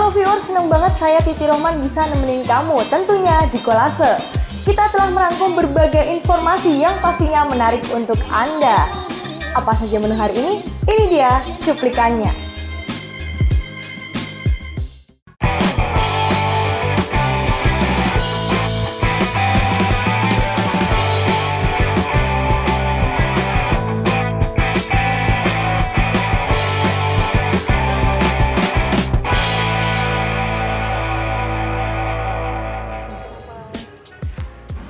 Halo viewers, senang banget saya Titi Roman bisa nemenin kamu tentunya di Kolase. Kita telah merangkum berbagai informasi yang pastinya menarik untuk Anda. Apa saja menu hari ini? Ini dia cuplikannya.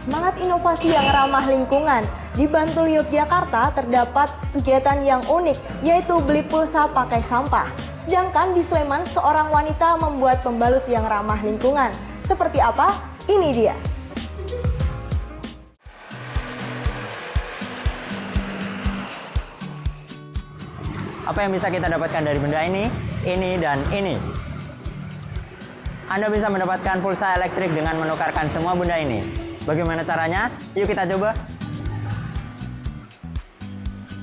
Semangat inovasi yang ramah lingkungan. Di Bantul, Yogyakarta terdapat kegiatan yang unik, yaitu beli pulsa pakai sampah. Sedangkan di Sleman, seorang wanita membuat pembalut yang ramah lingkungan. Seperti apa? Ini dia. Apa yang bisa kita dapatkan dari benda ini, dan ini? Anda bisa mendapatkan pulsa elektrik dengan menukarkan semua benda ini. Bagaimana caranya? Yuk kita coba.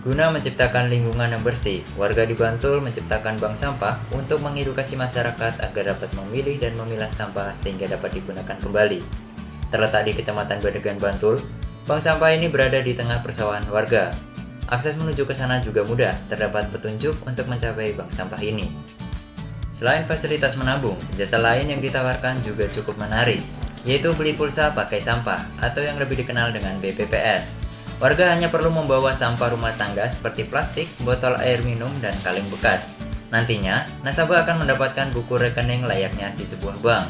Guna menciptakan lingkungan yang bersih, warga di Bantul menciptakan bank sampah untuk mengedukasi masyarakat agar dapat memilih dan memilah sampah sehingga dapat digunakan kembali. Terletak di Kecamatan Badegan, Bantul, bank sampah ini berada di tengah persawahan warga. Akses menuju ke sana juga mudah, terdapat petunjuk untuk mencapai bank sampah ini. Selain fasilitas menabung, jasa lain yang ditawarkan juga cukup menarik, yaitu beli pulsa pakai sampah atau yang lebih dikenal dengan BPPS. Warga hanya perlu membawa sampah rumah tangga seperti plastik, botol air minum, dan kaleng bekas. Nantinya, nasabah akan mendapatkan buku rekening layaknya di sebuah bank.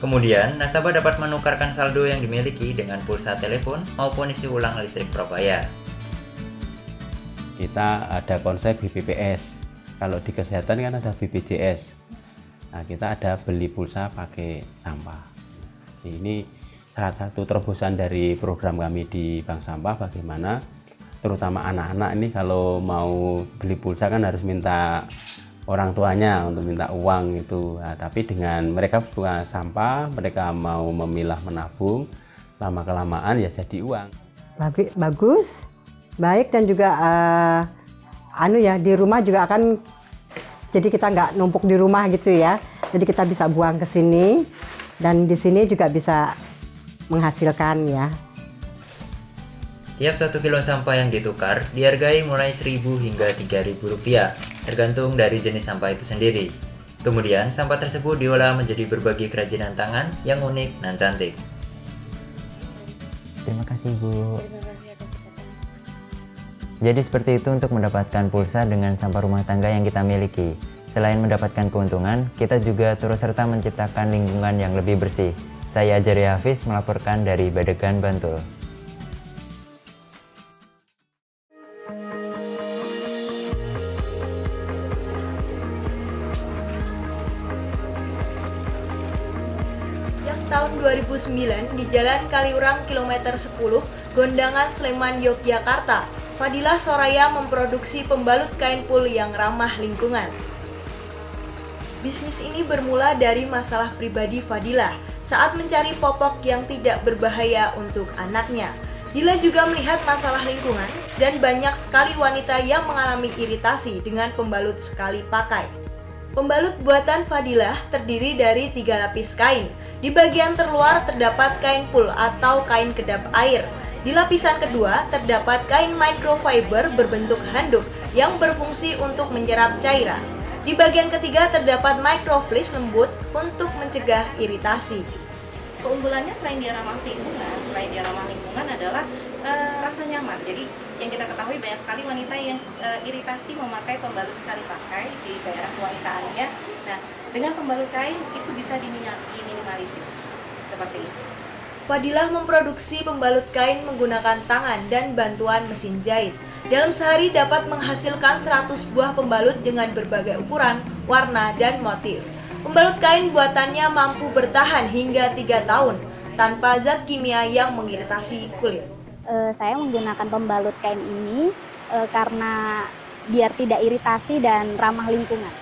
Kemudian, nasabah dapat menukarkan saldo yang dimiliki dengan pulsa telepon maupun isi ulang listrik prabayar. Kita ada konsep BPPS. Kalau di kesehatan kan ada BPJS. Nah, kita ada beli pulsa pakai sampah. Ini salah satu terobosan dari program kami di Bank Sampah, bagaimana terutama anak-anak ini kalau mau beli pulsa kan harus minta orang tuanya untuk minta uang itu. Nah, tapi dengan mereka buka sampah, mereka mau memilah menabung, lama-kelamaan ya jadi uang. Bagus, baik, dan juga di rumah juga akan, jadi kita nggak numpuk di rumah gitu ya. Jadi kita bisa buang ke sini. Dan di sini juga bisa menghasilkan ya. Tiap 1 kilo sampah yang ditukar dihargai mulai Rp1.000 hingga Rp3.000, tergantung dari jenis sampah itu sendiri. Kemudian sampah tersebut diolah menjadi berbagai kerajinan tangan yang unik dan cantik. Terima kasih, Bu. Jadi seperti itu untuk mendapatkan pulsa dengan sampah rumah tangga yang kita miliki. Selain mendapatkan keuntungan, kita juga turut serta menciptakan lingkungan yang lebih bersih. Saya Jari Hafiz melaporkan dari Badegan, Bantul. Yang tahun 2009 di Jalan Kaliurang kilometer 10, Gondangan, Sleman, Yogyakarta, Fadilah Soraya memproduksi pembalut kain pul yang ramah lingkungan. Bisnis ini bermula dari masalah pribadi Fadilah saat mencari popok yang tidak berbahaya untuk anaknya. Dila juga melihat masalah lingkungan dan banyak sekali wanita yang mengalami iritasi dengan pembalut sekali pakai. Pembalut buatan Fadilah terdiri dari 3 lapis kain. Di bagian terluar terdapat kain pul atau kain kedap air. Di lapisan kedua terdapat kain microfiber berbentuk handuk yang berfungsi untuk menyerap cairan. Di bagian ketiga terdapat microfleece lembut untuk mencegah iritasi. Keunggulannya selain dia ramah lingkungan adalah rasa nyaman. Jadi yang kita ketahui banyak sekali wanita yang iritasi memakai pembalut sekali pakai di daerah kewanitaannya. Nah, dengan pembalut kain itu bisa diminimalisir seperti itu. Fadilah memproduksi pembalut kain menggunakan tangan dan bantuan mesin jahit. Dalam sehari dapat menghasilkan 100 buah pembalut dengan berbagai ukuran, warna, dan motif. Pembalut kain buatannya mampu bertahan hingga 3 tahun tanpa zat kimia yang mengiritasi kulit. Saya menggunakan pembalut kain ini karena biar tidak iritasi dan ramah lingkungan.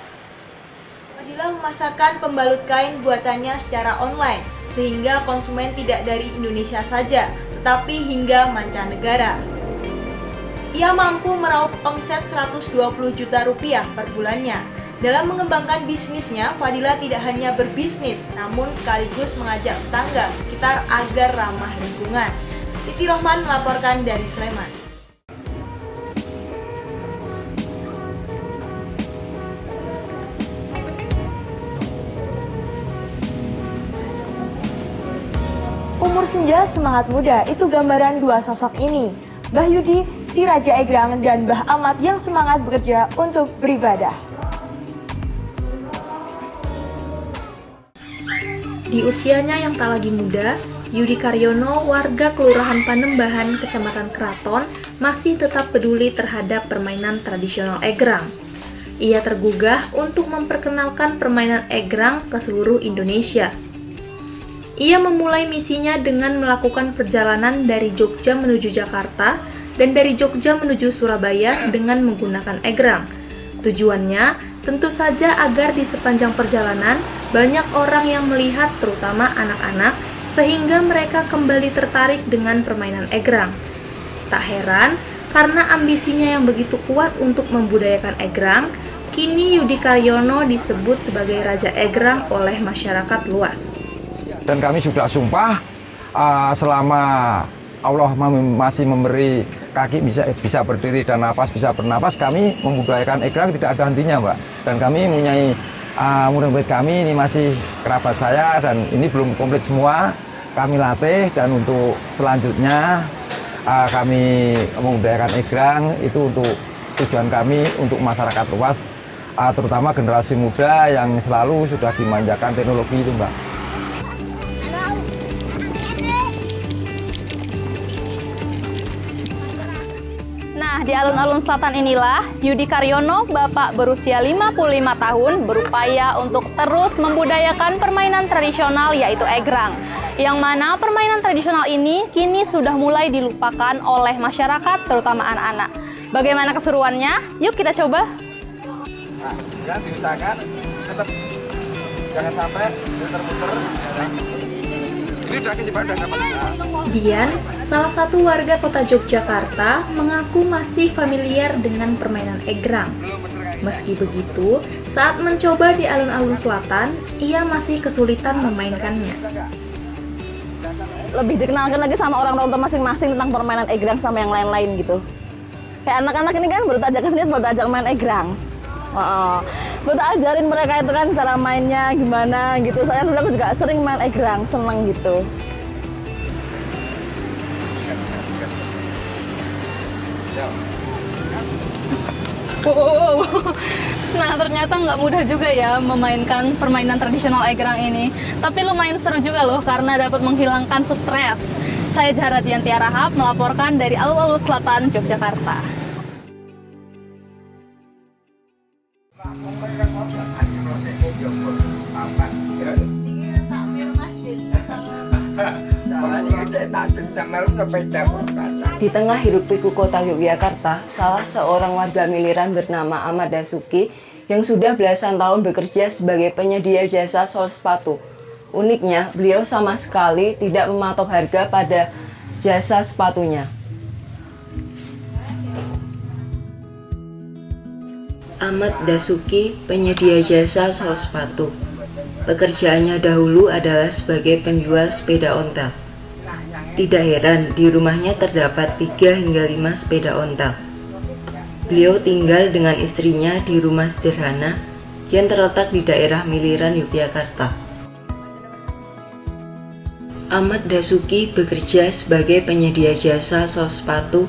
Fadilah memasarkan pembalut kain buatannya secara online, sehingga konsumen tidak dari Indonesia saja, tetapi hingga mancanegara. Ia mampu meraup omset Rp120 juta per bulannya. Dalam mengembangkan bisnisnya, Fadila tidak hanya berbisnis, namun sekaligus mengajak tetangga sekitar agar ramah lingkungan. Titi Rohman melaporkan dari Sleman. Umur senja semangat muda, itu gambaran dua sosok ini. Mbah Yudi, si Raja Egrang, dan Mbah Ahmad yang semangat bekerja untuk beribadah. Di usianya yang tak lagi muda, Yudi Karyono, warga Kelurahan Panembahan, Kecamatan Kraton, masih tetap peduli terhadap permainan tradisional egrang. Ia tergugah untuk memperkenalkan permainan egrang ke seluruh Indonesia. Ia memulai misinya dengan melakukan perjalanan dari Jogja menuju Jakarta dan dari Jogja menuju Surabaya dengan menggunakan egrang. Tujuannya tentu saja agar di sepanjang perjalanan banyak orang yang melihat, terutama anak-anak, sehingga mereka kembali tertarik dengan permainan egrang. Tak heran, karena ambisinya yang begitu kuat untuk membudayakan egrang, kini Yudi Karyono disebut sebagai Raja Egrang oleh masyarakat luas. Dan kami sudah sumpah selama Allah masih memberi kaki bisa berdiri dan napas bisa bernapas, kami membudayakan egrang tidak ada hentinya, Mbak. Dan kami mempunyai murid-murid kami ini masih kerabat saya dan ini belum komplit semua. Kami latih dan untuk selanjutnya kami membudayakan egrang itu untuk tujuan kami untuk masyarakat luas, terutama generasi muda yang selalu sudah dimanjakan teknologi itu, Mbak. Nah, di alun-alun selatan inilah Yudi Karyono, bapak berusia 55 tahun, berupaya untuk terus membudayakan permainan tradisional yaitu egrang. Yang mana permainan tradisional ini kini sudah mulai dilupakan oleh masyarakat, terutama anak-anak. Bagaimana keseruannya? Yuk kita coba. Nah, ya diusahakan tetap jangan sampai muter-muter. Ini udah kesibukan dapat. Dian, salah satu warga kota Yogyakarta, mengaku masih familiar dengan permainan egrang. Meski begitu, saat mencoba di alun-alun selatan, ia masih kesulitan memainkannya. Lebih dikenalkan lagi sama orang-orang masing-masing tentang permainan egrang sama yang lain-lain gitu. Kayak anak-anak ini kan baru ajak kesini, baru ajak main egrang. Baru ajarin mereka itu kan cara mainnya gimana gitu. Saya dulu aku juga sering main egrang, seneng gitu. Nah, ternyata nggak mudah juga ya memainkan permainan tradisional egrang ini. Tapi lumayan seru juga loh karena dapat menghilangkan stres. Saya Zahra Dianti Rahab melaporkan dari alun-alun selatan Yogyakarta. Di tengah hiruk-pikuk kota Yogyakarta, salah seorang warga miliran bernama Ahmad Dasuki yang sudah belasan tahun bekerja sebagai penyedia jasa sol sepatu. Uniknya, beliau sama sekali tidak mematok harga pada jasa sepatunya. Ahmad Dasuki, penyedia jasa sol sepatu. Pekerjaannya dahulu adalah sebagai penjual sepeda ontel. Tidak heran, di rumahnya terdapat 3 hingga 5 sepeda ontel. Beliau tinggal dengan istrinya di rumah sederhana yang terletak di daerah Miliran, Yogyakarta. Ahmad Dasuki bekerja sebagai penyedia jasa sol sepatu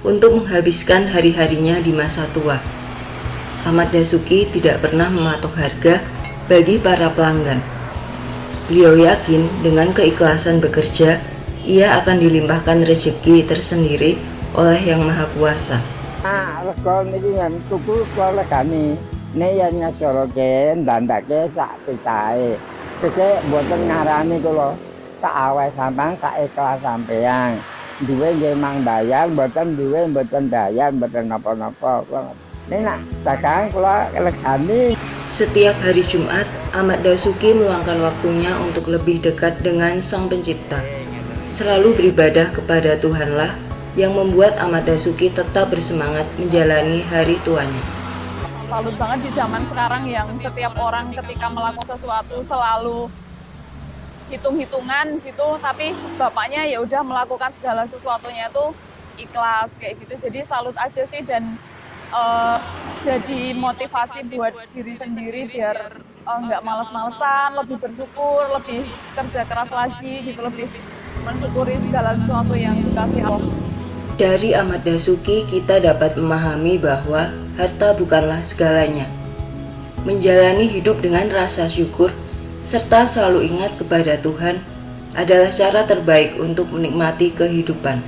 untuk menghabiskan hari-harinya di masa tua. Ahmad Dasuki tidak pernah mematok harga bagi para pelanggan. Beliau yakin dengan keikhlasan bekerja, ia akan dilimpahkan rezeki tersendiri oleh Yang Maha Kuasa. Rego niki ngen tuku kula legani. Ne yen ngajoroke ndandake sak pitahe. Kese mboten ngarani kula sak aweh sampean sak ikhlas sampean. Duwe nggih mang bayar, mboten duwe mboten bayar, mboten napa-napa. Nek nak dagang kula legani. Setiap hari Jumat, Ahmad Dasuki meluangkan waktunya untuk lebih dekat dengan Sang Pencipta. Selalu beribadah kepada Tuhanlah yang membuat Ahmad Dasuki tetap bersemangat menjalani hari tuanya. salut banget di zaman sekarang yang setiap orang ketika melakukan sesuatu selalu hitung-hitungan gitu, tapi bapaknya ya udah melakukan segala sesuatunya itu ikhlas kayak gitu. Jadi salut aja sih, dan jadi motivasi buat diri sendiri biar nggak males-malesan, lebih bersyukur, lebih kerja keras lagi gitu, lebih mensyukuri segala sesuatu yang dikasih Allah. Dari Ahmad Dasuki kita dapat memahami bahwa harta bukanlah segalanya. Menjalani hidup dengan rasa syukur serta selalu ingat kepada Tuhan adalah cara terbaik untuk menikmati kehidupan.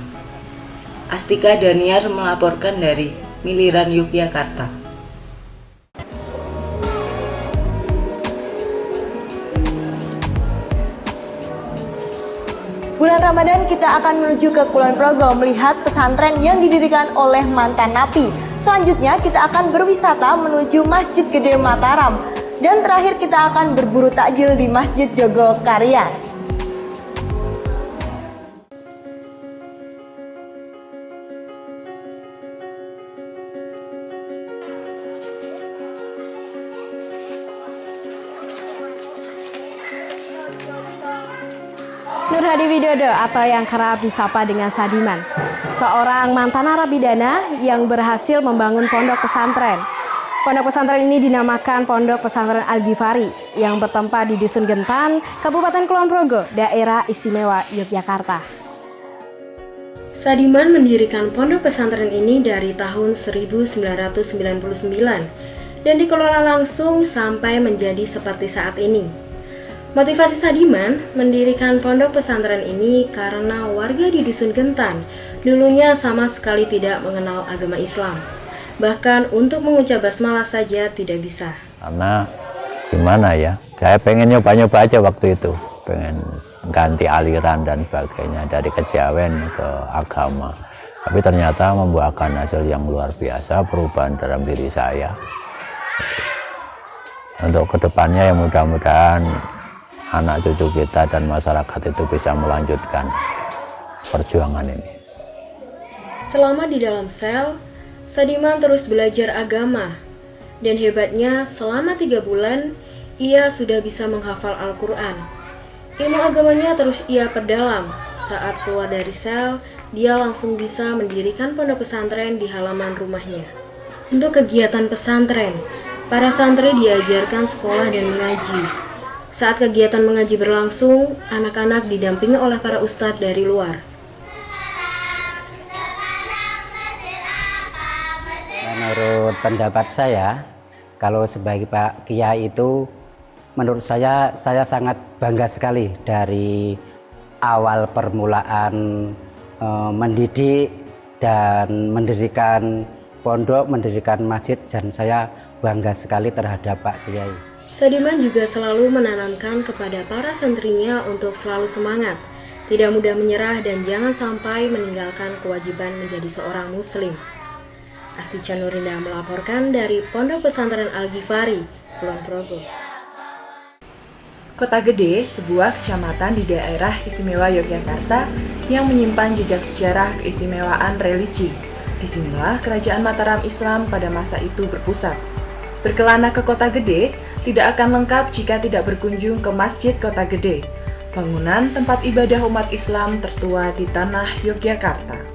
Astika Daniar melaporkan dari Miliran, Yogyakarta. Bulan Ramadan kita akan menuju ke Kulon Progo melihat pesantren yang didirikan oleh mantan napi. Selanjutnya kita akan berwisata menuju Masjid Gede Mataram. Dan terakhir kita akan berburu takjil di Masjid Jogokaryan. Nur Hadi Widodo atau yang kerap disapa dengan Sadiman, seorang mantan narapidana yang berhasil membangun pondok pesantren. Pondok pesantren ini dinamakan Pondok Pesantren Al-Ghifari yang bertempat di Dusun Gentan, Kabupaten Kulon Progo, Daerah Istimewa Yogyakarta. Sadiman mendirikan pondok pesantren ini dari tahun 1999 dan dikelola langsung sampai menjadi seperti saat ini. Motivasi Sadiman mendirikan pondok pesantren ini karena warga di Dusun Gentan dulunya sama sekali tidak mengenal agama Islam. Bahkan untuk mengucap basmalah saja tidak bisa. Karena gimana ya, saya pengen nyoba-nyoba aja waktu itu, pengen ganti aliran dan sebagainya dari kejawen ke agama. Tapi ternyata membuahkan hasil yang luar biasa, perubahan dalam diri saya. Untuk kedepannya ya mudah-mudahan anak cucu kita dan masyarakat itu bisa melanjutkan perjuangan ini. Selama di dalam sel, Sadiman terus belajar agama, dan hebatnya selama 3 bulan ia sudah bisa menghafal Al-Quran. Ilmu agamanya terus ia perdalam. Saat keluar dari sel, dia langsung bisa mendirikan pondok pesantren di halaman rumahnya. Untuk kegiatan pesantren, para santri diajarkan sekolah dan mengaji. Saat kegiatan mengaji berlangsung, anak-anak didampingi oleh para ustadz dari luar. Menurut pendapat saya, kalau sebagai Pak Kiai itu, menurut saya sangat bangga sekali dari awal permulaan mendidik dan mendirikan pondok, mendirikan masjid, dan saya bangga sekali terhadap Pak Kiai. Sadiman juga selalu menanamkan kepada para santrinya untuk selalu semangat, tidak mudah menyerah, dan jangan sampai meninggalkan kewajiban menjadi seorang muslim. Astica Nurinda melaporkan dari Pondok Pesantren Al-Ghifari, Kulon Progo. Kota Gede, sebuah kecamatan di daerah istimewa Yogyakarta yang menyimpan jejak sejarah keistimewaan religi. Disinilah kerajaan Mataram Islam pada masa itu berpusat. Berkelana ke Kota Gede tidak akan lengkap jika tidak berkunjung ke Masjid Kota Gede, bangunan tempat ibadah umat Islam tertua di tanah Yogyakarta.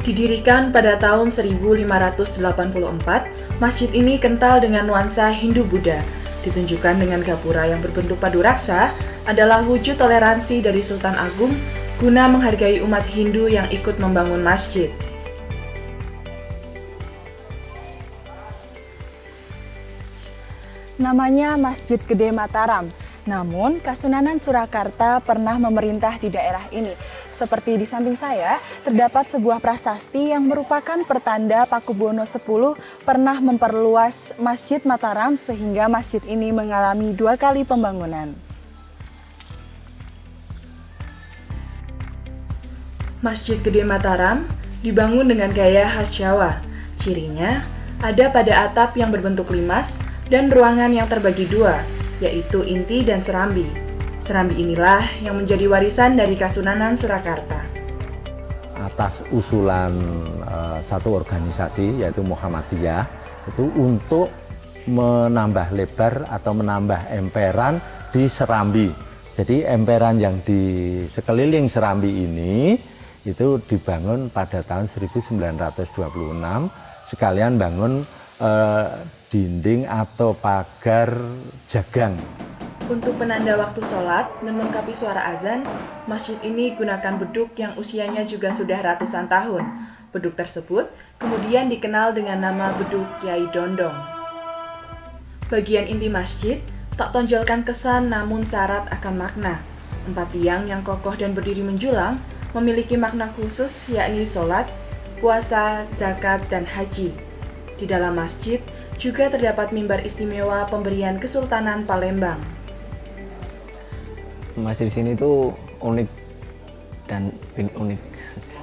Didirikan pada tahun 1584, masjid ini kental dengan nuansa Hindu-Buddha. Ditunjukkan dengan gapura yang berbentuk padu raksa adalah wujud toleransi dari Sultan Agung guna menghargai umat Hindu yang ikut membangun masjid. Namanya Masjid Gede Mataram. Namun, Kasunanan Surakarta pernah memerintah di daerah ini. Seperti di samping saya, terdapat sebuah prasasti yang merupakan pertanda Pakubuwono X pernah memperluas Masjid Mataram sehingga masjid ini mengalami 2 kali pembangunan. Masjid Gede Mataram dibangun dengan gaya khas Jawa. Cirinya ada pada atap yang berbentuk limas dan ruangan yang terbagi 2, yaitu inti dan serambi. Serambi inilah yang menjadi warisan dari Kasunanan Surakarta. Atas usulan satu organisasi yaitu Muhammadiyah itu untuk menambah lebar atau menambah emperan di serambi. Jadi emperan yang di sekeliling serambi ini itu dibangun pada tahun 1926 sekalian bangun dinding atau pagar jagang. Untuk penanda waktu sholat dan melengkapi suara azan, masjid ini gunakan beduk yang usianya juga sudah ratusan tahun. Beduk tersebut kemudian dikenal dengan nama beduk Kiai Dondong. Bagian inti masjid tak tonjolkan kesan namun syarat akan makna. 4 tiang yang kokoh dan berdiri menjulang memiliki makna khusus yakni sholat, puasa, zakat, dan haji. Di dalam masjid juga terdapat mimbar istimewa pemberian Kesultanan Palembang. Masjid di sini tuh unik dan unik.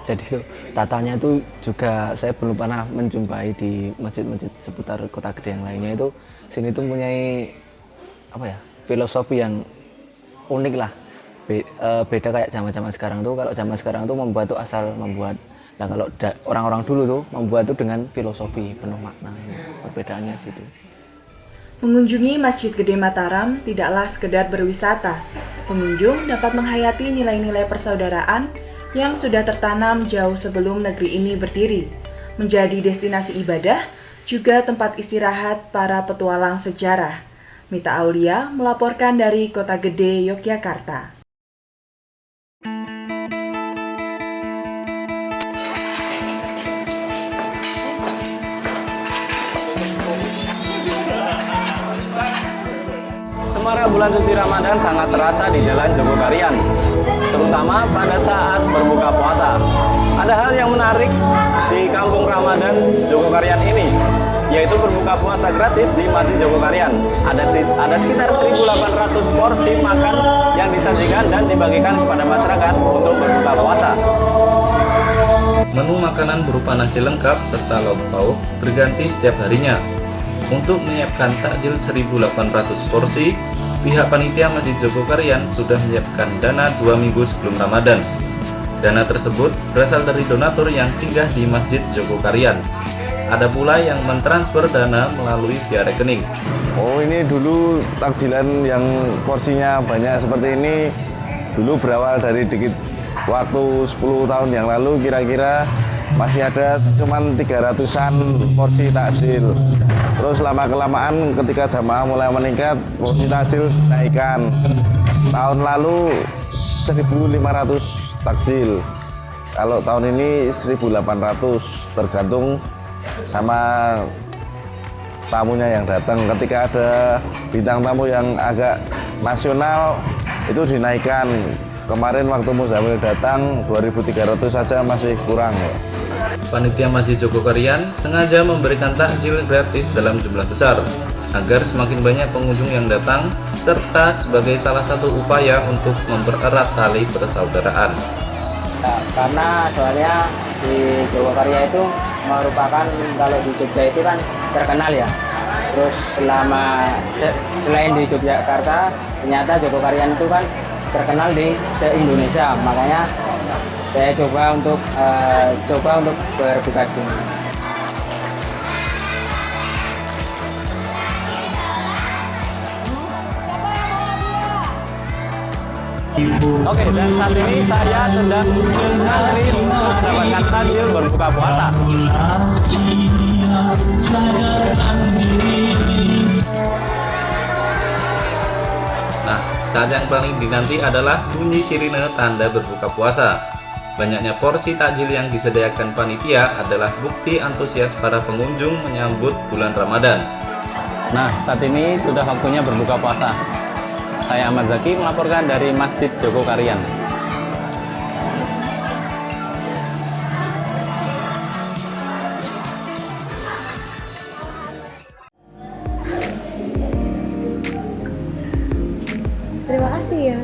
Jadi tuh tatanya itu juga saya belum pernah menjumpai di masjid-masjid seputar Kota Gede yang lainnya. Itu sini tuh mempunyai filosofi yang unik lah. Beda kayak zaman-zaman sekarang tuh. Kalau zaman sekarang tuh membuat tuh asal membuat. Nah kalau orang-orang dulu tuh membuat tuh dengan filosofi penuh makna. Perbedaannya situ. Mengunjungi Masjid Gede Mataram tidaklah sekedar berwisata. Pengunjung dapat menghayati nilai-nilai persaudaraan yang sudah tertanam jauh sebelum negeri ini berdiri. Menjadi destinasi ibadah, juga tempat istirahat para petualang sejarah. Mita Aulia melaporkan dari Kota Gede, Yogyakarta. Semarak bulan suci Ramadan sangat terasa di Jalan Jogokarian, terutama pada saat berbuka puasa. Ada hal yang menarik di Kampung Ramadan Jogokarian ini, yaitu berbuka puasa gratis di Masjid Jogokarian. Ada sekitar 1.800 porsi makan yang disajikan dan dibagikan kepada masyarakat untuk berbuka puasa. Menu makanan berupa nasi lengkap serta lauk pauk berganti setiap harinya. Untuk menyiapkan takjil 1.800 porsi, pihak panitia Masjid Jogokarian sudah menyiapkan dana 2 minggu sebelum Ramadan. Dana tersebut berasal dari donatur yang singgah di Masjid Jogokarian. Ada pula yang mentransfer dana melalui via rekening. Oh, ini dulu takjilan yang porsinya banyak seperti ini dulu berawal dari dikit waktu 10 tahun yang lalu, kira-kira masih ada cuman 300-an porsi takjil. Terus lama-kelamaan ketika jamaah mulai meningkat, porsi takjil naikkan. Tahun lalu 1.500 takjil. Kalau tahun ini 1.800, tergantung sama tamunya yang datang. Ketika ada bintang tamu yang agak nasional, itu dinaikkan. Kemarin waktu Muzamil datang 2.300 saja masih kurang. Panitia Masjid Jogokarian sengaja memberikan takjil gratis dalam jumlah besar agar semakin banyak pengunjung yang datang, serta sebagai salah satu upaya untuk mempererat tali persaudaraan. Karena soalnya di Jogokarian itu merupakan, kalau di Jogja itu kan terkenal ya. Terus selain di Yogyakarta, ternyata Jogokarian itu kan terkenal di se-Indonesia. Makanya saya coba untuk berbuka di sini. Oke, dan saat ini saya sedang mengantri untuk mendapatkan takjil berbuka puasa. Nah, saat yang paling dinanti adalah bunyi sirine tanda berbuka puasa. Banyaknya porsi takjil yang disediakan panitia adalah bukti antusias para pengunjung menyambut bulan Ramadan. Nah, saat ini sudah waktunya berbuka puasa. Saya Ahmad Zaki melaporkan dari Masjid Jogokarian. Terima kasih ya.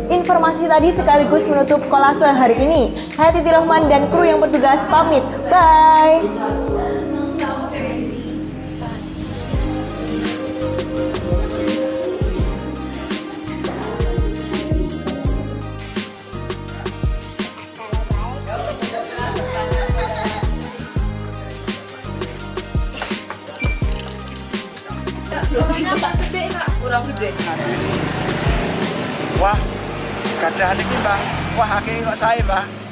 Informasi tadi sekaligus menutup kolase hari ini. Saya Titi Rohman dan kru yang bertugas pamit. Bye. Kurang gede. Wah, gadahan iki, Mbak. Wah, akeh kok sae, Mbak.